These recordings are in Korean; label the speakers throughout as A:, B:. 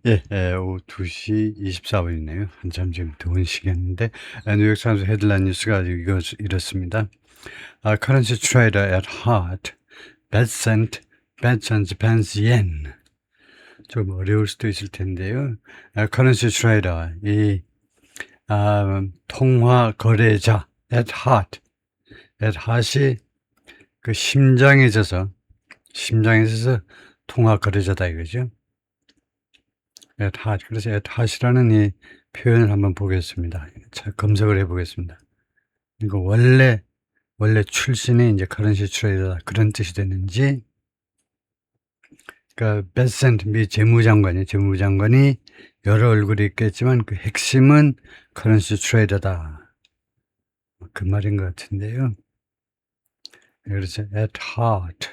A: 오후 2시 24분이네요. 한참 지금 더운 시기였는데, 뉴욕 타임스 헤드라인 뉴스가 이렇습니다. Currency trader at heart, bad cent, bad cent Japan's yen. 좀 어려울 수도 있을 텐데요. Currency trader, 통화 거래자, at heart. at heart이 그 심장에 있어서 통화 거래자다 이거죠. at heart. 그래서 at heart이라는 이 표현을 한번 보겠습니다. 검색을 해보겠습니다. 이거 원래 출신이 이제 커런시 트레이더다 그런 뜻이 되는지. 그러니까 베센트 미 재무장관이 여러 얼굴이 있겠지만 그 핵심은 커런시 트레이더다. 그 말인 것 같은데요. 그래서 at heart.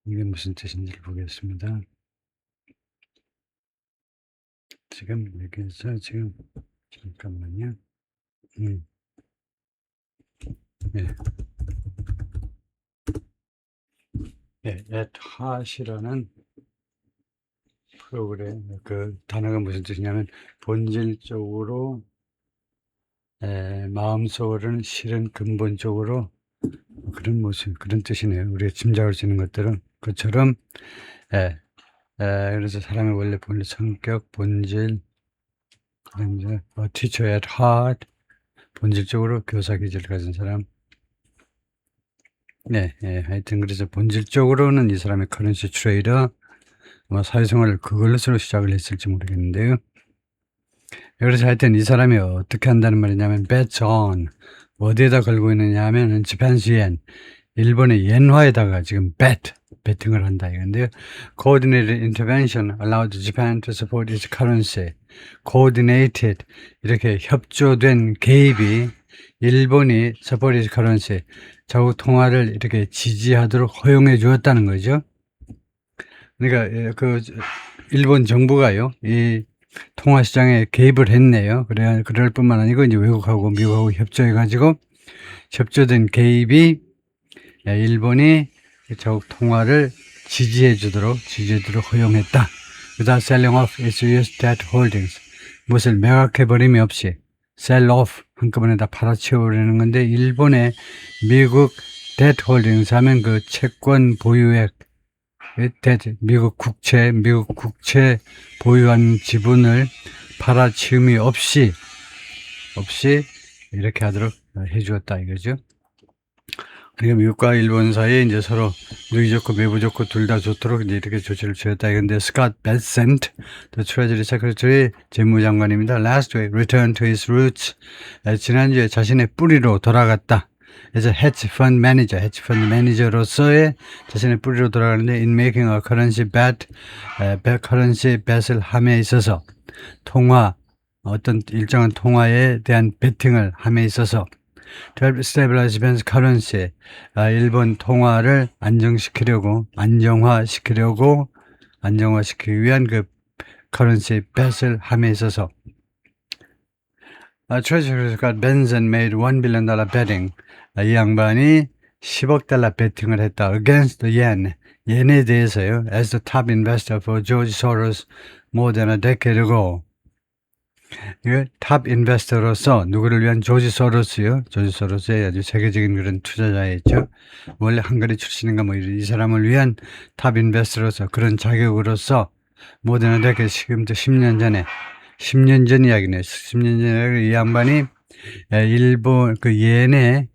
A: 이게 무슨 뜻인지 보겠습니다. 지금 여기서 잠깐만요. at heart이라는 프로그램 그 단어가 무슨 뜻이냐면 본질적으로 마음속으로는 실은 근본적으로 그런 모습, 그런 뜻이네요. 우리가 짐작할 수 있는 것들은 그처럼 그래서 사람의 원래 성격, 본질, 이제 teacher at heart, 본질적으로 교사 기질을 가진 사람. 하여튼 그래서 본질적으로는 이 사람의 커런시 트레이더, 아마 사회생활을 그걸로 시작을 했을지 모르겠는데요. 그래서 하여튼 이 사람이 어떻게 한다는 말이냐면 bet on, 어디에다 걸고 있느냐 하면은 Japan's yen, 일본의 엔화에다가 지금 베팅을 한다 이건데요. Coordinated intervention allowed Japan to support its currency. Coordinated, 이렇게 협조된 개입이 일본이 support its currency, 자국 통화를 이렇게 지지하도록 허용해 주었다는 거죠. 그러니까 그 일본 정부가요, 이 통화 시장에 개입을 했네요. 그럴 뿐만 아니고 이제 외국하고 미국하고 협조해가지고 협조된 개입이 일본이 자국 통화를 지지해 주도록 허용했다. Without selling off its US debt holdings. 무엇을 매각해버림이 없이 sell off, 한꺼번에 다 팔아치워버리는 건데, 일본의 미국 debt holdings 하면 그 채권 보유액, 미국 국채 보유한 지분을 팔아치움이 없이 이렇게 하도록 해주었다 이거죠. 그러니까 미국과 일본 사이에 이제 서로 누이 좋고 매부 좋고 둘 다 좋도록 이제 이렇게 조치를 취했다. 그런데 스캇 베센트, the Treasury Secretary, 재무장관입니다. Last week returned to his roots. 지난주에 자신의 뿌리로 돌아갔다. 그래서 hedge fund manager로서의 자신의 뿌리로 돌아가는데, in making a currency bet, currency bet을 함에 있어서, 어떤 일정한 통화에 대한 베팅을 함에 있어서, to help stabilize Japan's currency, 일본 통화를 안정화시키기 위한 그 currency bet을 함에 있어서, Treasury Scott Benson made $1 billion betting. 이 양반이 10억 달러 베팅을 했다. Against the yen. yen에 대해서요. As the top investor for George Soros more than a decade ago. 탑 인베스터로서 누구를 위한 조지 소로스요. 조지 소로스의 아주 세계적인 그런 투자자였죠. 원래 헝가리 출신인가 이 사람을 위한 탑 인베스터로서 그런 자격으로서 모든 데그 지금부터 10년 전 이야기네요. 10년 전에 이 양반이 일본 그 yen에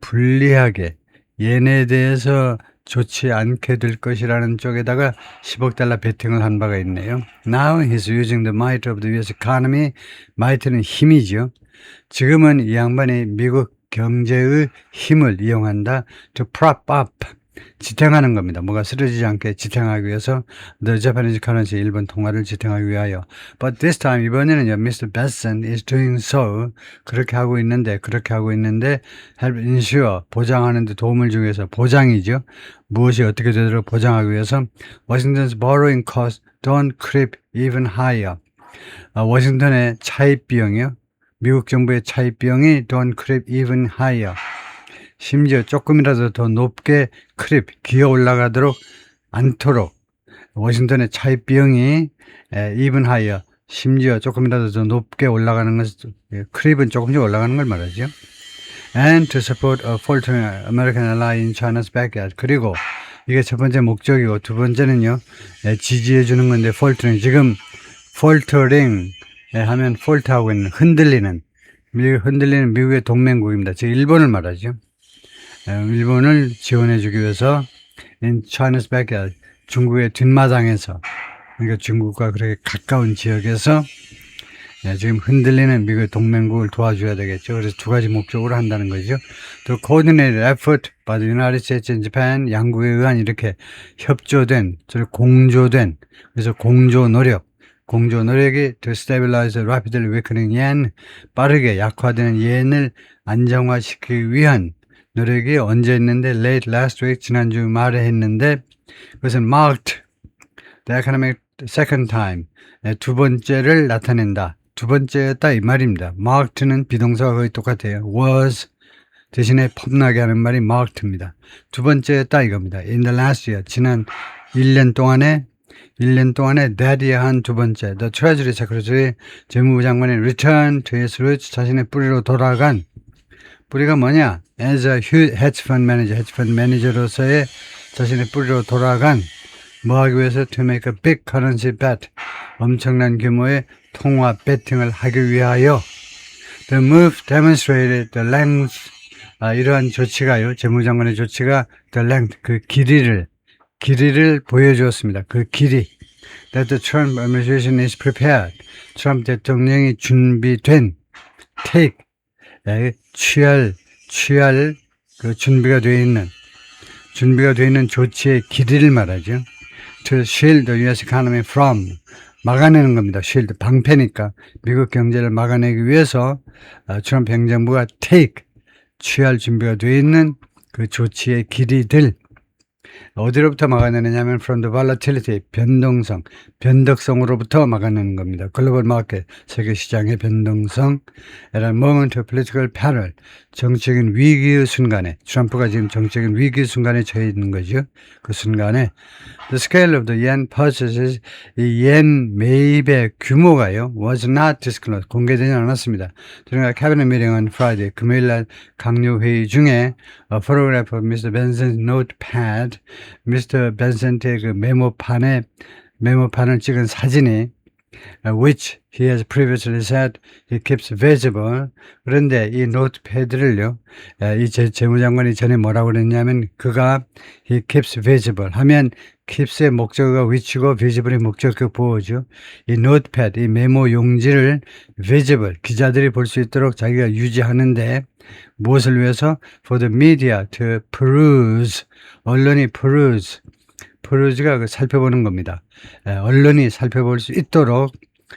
A: 불리하게, yen에 대해서 좋지 않게 될 것이라는 쪽에다가 10억 달러 베팅을 한 바가 있네요. Now he's using the might of the US economy. might는 힘이죠. 지금은 이 양반이 미국 경제의 힘을 이용한다. to prop up, 지탱하는 겁니다. 뭐가 쓰러지지 않게 지탱하기 위해서 the Japanese currency, 일본 통화를 지탱하기 위하여. But this time, 이번에는 Mr. Besson is doing so, 그렇게 하고 있는데 help ensure, 보장하는 데 도움을 주기 위해서, 보장이죠. 무엇이 어떻게 되도록 보장하기 위해서 Washington's borrowing costs don't creep even higher. 워싱턴의 차입 비용이요. 미국 정부의 차입 비용이 don't creep even higher. 심지어 조금이라도 더 높게 기어 올라가도록 않도록 워싱턴의 차입 비용이 even higher, 심지어 조금이라도 더 높게 올라가는 것, 크립은 조금씩 올라가는 걸 말하죠. And to support a faltering American ally in China's backyard. 그리고 이게 첫 번째 목적이고 두 번째는요, 지지해 주는 건데 faltering. 지금 faltering 하면 fault하고 있는 흔들리는 미국의 동맹국입니다. 즉 일본을 말하죠. 일본을 지원해 주기 위해서 in China's backyard, 중국의 뒷마당에서, 그러니까 중국과 그렇게 가까운 지역에서 지금 흔들리는 미국의 동맹국을 도와줘야 되겠죠. 그래서 두 가지 목적으로 한다는 거죠. 또 coordinated effort by the United States and Japan, 양국에 의한 이렇게 협조된, 공조된, 그래서 공조 노력이 to stabilize the rapidly weakening yen, 빠르게 약화되는 yen을 안정화시키기 위한 노력이 언제 했는데 late last week, 지난주 말에 했는데 그것은 marked the economic second time, 두 번째를 나타낸다. 두 번째였다 이 말입니다. marked는 비동사가 거의 똑같아요. was 대신에 폼나게 하는 말이 marked입니다. 두 번째였다 이겁니다. in the last year, 지난 1년 동안에 daddy에 한 두 번째, the treasury secretary, 재무부 장관의 return to his roots, 자신의 뿌리로 돌아간, 뿌리가 뭐냐? as a hedge fund manager로서의 자신의 뿌리로 돌아간, 뭐 하기 위해서? to make a big currency bet, 엄청난 규모의 통화 배팅을 하기 위하여. The move demonstrated the length, 이러한 조치가요, 재무장관의 조치가 the length, 그 길이를 보여주었습니다. 그 길이. That the Trump administration is prepared. 트럼프 대통령이 준비된, take, 취할 그 준비가 되어 있는 조치의 길이를 말하죠. To shield the U.S. economy from, 막아내는 겁니다. shield, 방패니까 미국 경제를 막아내기 위해서 트럼프 행정부가 take, 취할 준비가 되어 있는 그 조치의 길이들, 어디로부터 막아내느냐면 from the volatility, 변덕성으로부터 막아내는 겁니다. 글로벌 마켓, 세계 시장의 변동성, at a moment of political peril, 정치적인 위기의 순간에, 트럼프가 지금 정치적인 위기의 순간에 처해 있는 거죠. 그 순간에 the scale of the yen purchases, 이 yen 매입의 규모가요, was not disclosed, 공개되지 않았습니다. 그러니까 cabinet meeting on Friday, 금요일날 강요 회의 중에 a photograph of Mr. Benson's notepad, 미스터 벤센트의 그 메모판을 찍은 사진이 which he has previously said he keeps visible. 그런데 이 노트패드를요, 이 재무장관이 전에 뭐라고 그랬냐면 그가 he keeps visible 하면 keeps의 목적어가 which고 visible의 목적격 보호죠. 이 노트패드, 이 메모 용지를 visible, 기자들이 볼 수 있도록 자기가 유지하는데 무엇을 위해서? for the media to peruse, 언론이 peruse가 그 살펴보는 겁니다. 언론이 살펴볼 수 있도록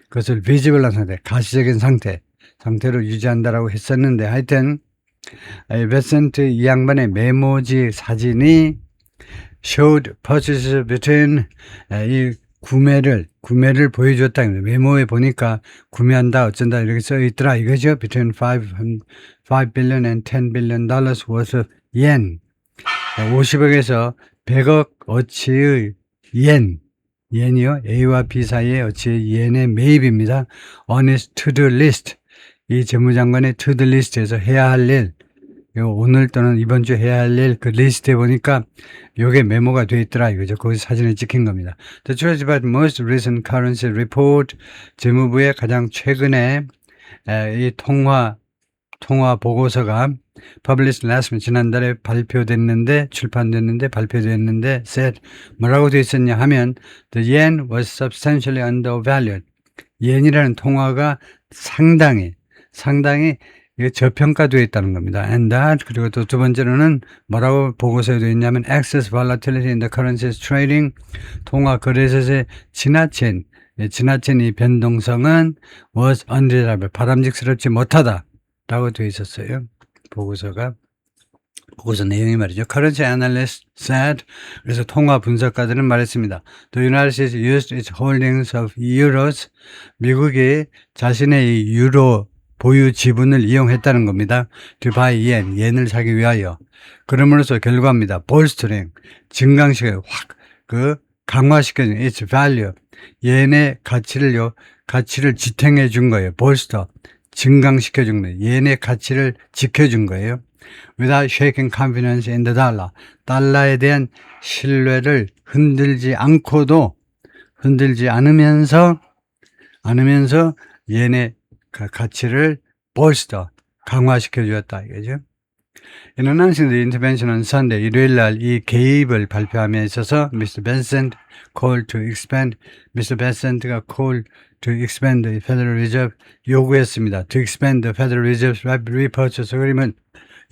A: 그것을 visible한 상태, 가시적인 상태로 유지한다라고 했었는데, 하여튼 베센트 이 양반의 메모지 사진이 showed purchases between, 이 구매를 보여줬다. 메모에 보니까 구매한다 어쩐다 이렇게 써 있더라 이거죠. between 5 billion and 10 billion dollars worth of yen, 50억에서 100억 어치의 yen이요, A와 B 사이의 어치의 yen의 매입입니다. on his to-do list, 이 재무장관의 to-do list에서 해야 할 일, 오늘 또는 이번 주 해야 할 일 그 리스트에 보니까 요게 메모가 돼 있더라 이거죠. 거기서 사진을 찍힌 겁니다. The Treasury most recent currency report, 재무부의 가장 최근에 이 통화 보고서가 published last month, 지난달에 발표됐는데 said, 뭐라고 돼 있었냐 하면 the yen was substantially undervalued. yen이라는 통화가 상당히 저평가되어 있다는 겁니다. And that, 그리고 또 두 번째로는 뭐라고 보고서에 되어 있냐면 excess volatility in the currencies trading, 통화 거래소의 지나친 이 변동성은 was undesirable, 바람직스럽지 못하다 라고 되어 있었어요. 보고서 내용이 말이죠. Currency analyst said, 그래서 통화 분석가들은 말했습니다. The United States used its holdings of euros, 미국이 자신의 이 유로 보유 지분을 이용했다는 겁니다. To buy yen, yen을 사기 위하여. 그럼으로써 결과입니다. bolstering, 증강시켜요. 확 강화시켜준 its value. 얘네 가치를 지탱해 준 거예요. bolster. 증강시켜 준 거예요. 얘네 가치를 지켜준 거예요. without shaking confidence in the dollar. 달러에 대한 신뢰를 흔들지 않으면서 얘네 가치를 bolster. 강화시켜 주었다. 이거죠. In announcing the intervention on Sunday, 일요일 날 이 개입을 발표함에 있어서 Mr. Bessent called to expand, Mr. Bessent가 called to expand the Federal Reserve 요구했습니다. To expand the Federal Reserve's rapid repurchase agreement.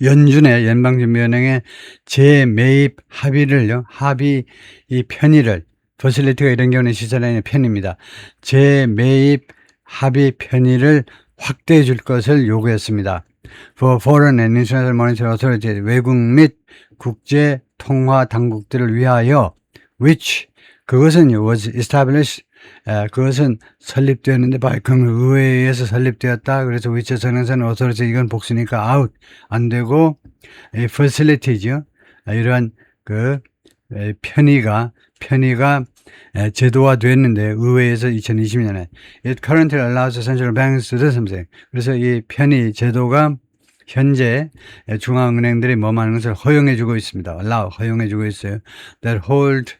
A: 연준의 연방준비은행의 재매입 합의 이 편의를 퍼실리티가 이런 경우는 시사라인의 편입니다. 재매입 합의 편의를 확대해 줄 것을 요구했습니다. For Foreign and International Monetary Authority, 외국 및 국제 통화 당국들을 위하여, which 그것은요 was established, 그것은 설립되었는데 by 의회에서 설립되었다. 그래서 which 선행선 authority 이건 복수니까 out 안 되고 이 facility죠. 이러한 그 편의가 제도화됐는데 의회에서 2020년에 it currently allows central banks to do something. 그래서 이 편의 제도가 현재 중앙은행들이 뭐하는 것을 허용해주고 있습니다. 허용해주고 있어요. That hold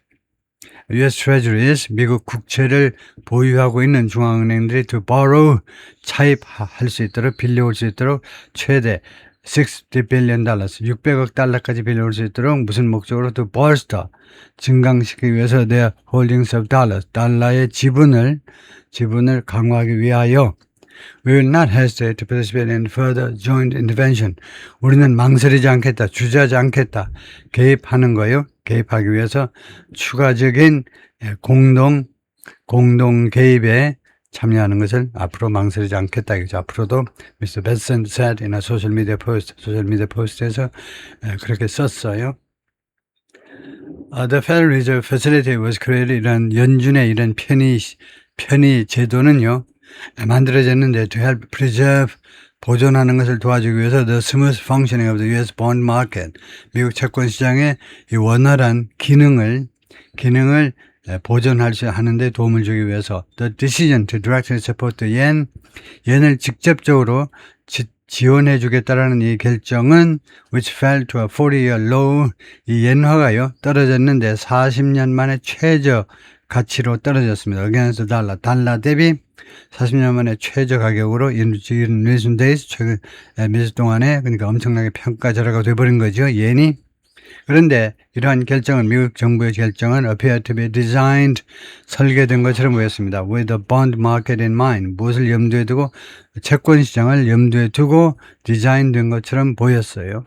A: US Treasuries, 미국 국채를 보유하고 있는 중앙은행들이 to borrow, 차입할 수 있도록, 빌려올 수 있도록 최대 $60 billion, 600억 달러까지 빌려올 수 있도록 무슨 목적으로 to bolster, 증강시키기 위해서 their holdings of dollars, 달러의 지분을 강화하기 위하여 We will not hesitate to participate in further joint intervention. 우리는 망설이지 않겠다, 주저하지 않겠다, 개입하는 거예요. 개입하기 위해서 추가적인 공동 개입에 참여하는 것을 앞으로 망설이지 않겠다. 앞으로도 Mr. Bessent said in a social media post에서 그렇게 썼어요. The Federal Reserve Facility was created. 이런 연준의 이런 편의 제도는요 만들어졌는데 to help preserve 보존하는 것을 도와주기 위해서 the smooth functioning of the U.S. bond market, 미국 채권 시장의 이 원활한 기능을 보존할 수 하는데 도움을 주기 위해서 the decision to directly support the yen, yen을 직접적으로 지원해 주겠다라는 이 결정은 which fell to a 40-year low, 이 엔화가요 떨어졌는데 40년 만에 최저 가치로 떨어졌습니다. against the dollar, 달러 대비 40년 만에 최저 가격으로 in recent days, 최근 몇 주 동안에 그러니까 엄청나게 평가절하가 돼버린 거죠. yen이. 그런데 이러한 결정은 미국 정부의 결정은 appear to be designed, 설계된 것처럼 보였습니다. with the bond market in mind, 무엇을 염두에 두고 채권 시장을 염두에 두고 디자인된 것처럼 보였어요.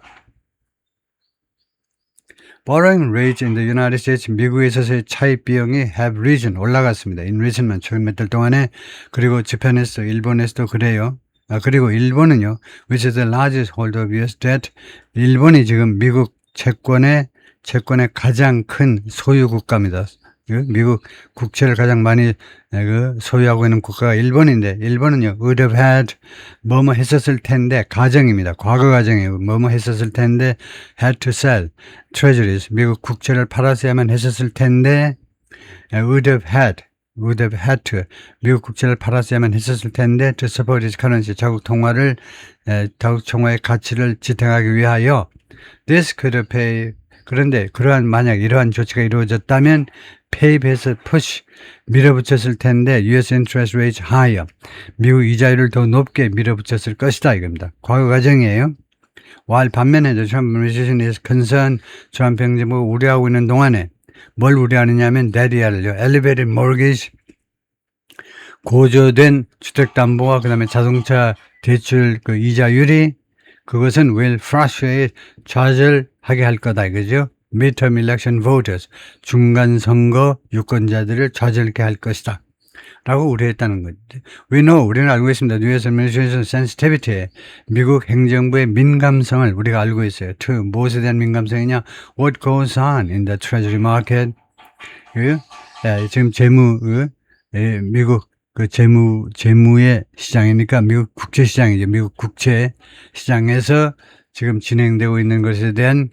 A: Borrowing rates in the United States, 미국에 있어서의 차입 비용이 have risen, 올라갔습니다. in recent만 최근 몇 달 동안에. 그리고 재팬에서 일본에서도 그래요. 그리고 일본은요, which is the largest holder of US debt, 일본이 지금 미국 채권의 가장 큰 소유 국가입니다. 미국 국채를 가장 많이 소유하고 있는 국가가 일본인데, 일본은요, would have had, 뭐뭐 했었을 텐데, 가정입니다. 과거 가정이에요. 뭐뭐 했었을 텐데, had to sell treasuries, 미국 국채를 팔았어야만 했었을 텐데, would have had to, 미국 국채를 팔았어야만 했었을 텐데, to support its currency, 자국 통화의 가치를 지탱하기 위하여, this could have paid, 그런데 만약 이러한 조치가 이루어졌다면 페이브에서 push, 밀어붙였을 텐데 US interest rates higher, 미국 이자율을 더 높게 밀어붙였을 것이다 이겁니다. 과거 과정이에요. while 반면에 Trump administration is concerned, 트럼프 행정부가 우려하고 있는 동안에 뭘 우려하느냐면 DER를 elevated mortgage, 고조된 주택담보와 그 다음에 자동차 대출 이자율이 그것은 will frustrate, 좌절하게 할 거다 이거죠. midterm election voters, 중간선거 유권자들을 좌절케 할 것이다 라고 우려했다는 거죠. We know, 우리는 알고 있습니다. US administration sensitivity, 미국 행정부의 민감성을 우리가 알고 있어요. to, 무엇에 대한 민감성이냐? What goes on in the treasury market? 지금 미국 재무의 시장이니까 미국 국채 시장이죠. 미국 국채 시장에서 지금 진행되고 있는 것에 대한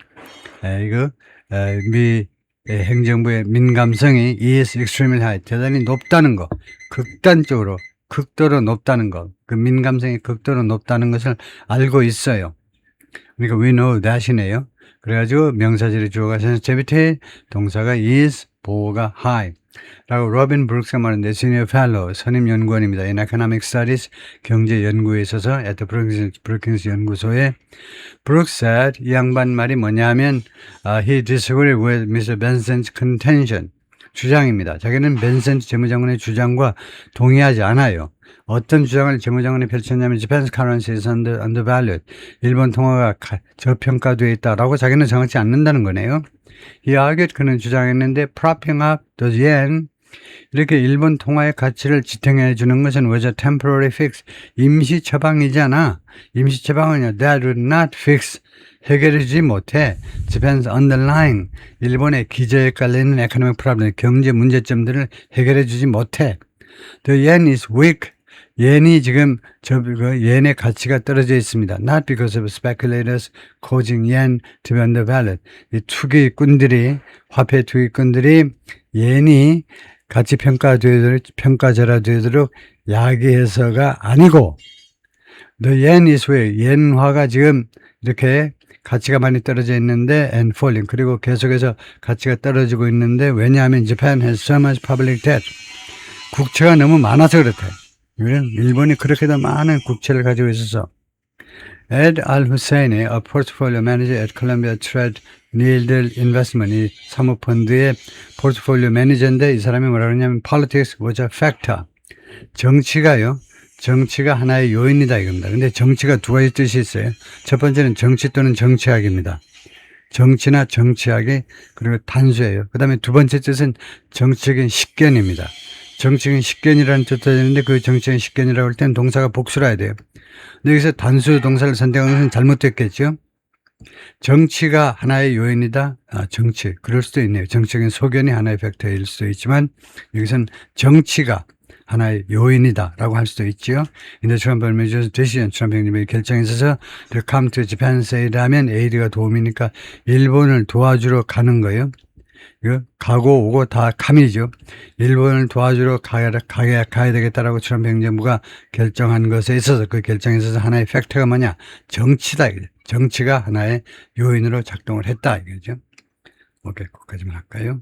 A: 행정부의 민감성이 is extremely high, 대단히 높다는 거, 극도로 높다는 거, 그 민감성이 극도로 높다는 것을 알고 있어요. 그러니까 we know that이네요. 그래가지고 명사절의 주어가 sensitivity, 동사가 is, 보호가 high. 라고 로빈 브룩스가 말하는데 senior fellow, 선임 연구원입니다. In economic studies, 경제 연구에 있어서 at the Brookings 연구소에 브룩스 said, 이 양반 말이 뭐냐면 he disagreed with Mr. Benson's contention. 주장입니다. 자기는 벤센트 재무장관의 주장과 동의하지 않아요. 어떤 주장을 재무장관이 펼쳤냐면 Japan's currency is undervalued. 일본 통화가 저평가되어 있다라고 자기는 정하지 않는다는 거네요. He argued, 그는 주장했는데 propping up the yen, 이렇게 일본 통화의 가치를 지탱해 주는 것은 was a temporary fix, 임시 처방이잖아. 임시 처방은 that would not fix, 해결해주지 못해 Japan's underlying, 일본의 기저에 깔려있는 economic problem, 경제 문제점들을 해결해주지 못해. The yen is weak. 옌이 지금 옌의 가치가 떨어져 있습니다. Not because of speculators causing yen to be undervalued. 이 투기꾼들이, 화폐 투기꾼들이 옌이 가치 평가절하되도록 야기해서가 아니고, the yen is weak. 옌화가 지금 이렇게 가치가 많이 떨어져 있는데 and falling. 그리고 계속해서 가치가 떨어지고 있는데, 왜냐하면 Japan has so much public debt. 국채가 너무 많아서 그렇대. 일본이 그렇게도 많은 국채를 가지고 있어서. Ed Al-Husseini, a portfolio manager at Columbia Threadneedle Investment, 이 사모펀드의 포트폴리오 매니저인데 이 사람이 뭐라 그러냐면 politics was a factor. 정치가요. 정치가 하나의 요인이다 이겁니다. 근데 정치가 두 가지 뜻이 있어요. 첫 번째는 정치 또는 정치학입니다. 정치나 정치학이 그리고 단수예요. 그 다음에 두 번째 뜻은 정치적인 식견입니다. 정치적인 식견이라는 뜻도 되는데 그 정치적인 식견이라고 할 때는 동사가 복수라 해야 돼요. 근데 여기서 단수 동사를 선택한 것은 잘못됐겠죠. 정치가 하나의 요인이다. 정치. 그럴 수도 있네요. 정치적인 소견이 하나의 팩터일 수도 있지만 여기서는 정치가 하나의 요인이다라고 할 수도 있죠. In the Trump administration decision, 트럼프 행정부의 결정에 있어서 to come to Japan aid 하면 aid가 도움이니까 일본을 도와주러 가는 거예요. 가고 오고 다 카밀이죠. 일본을 도와주러 가야 되겠다라고 트럼프 행정부가 결정한 것에 있어서 그 결정에 있어서 하나의 팩터가 뭐냐? 정치다. 정치가 하나의 요인으로 작동을 했다. 이거죠. 오케이, 거기까지만 할까요?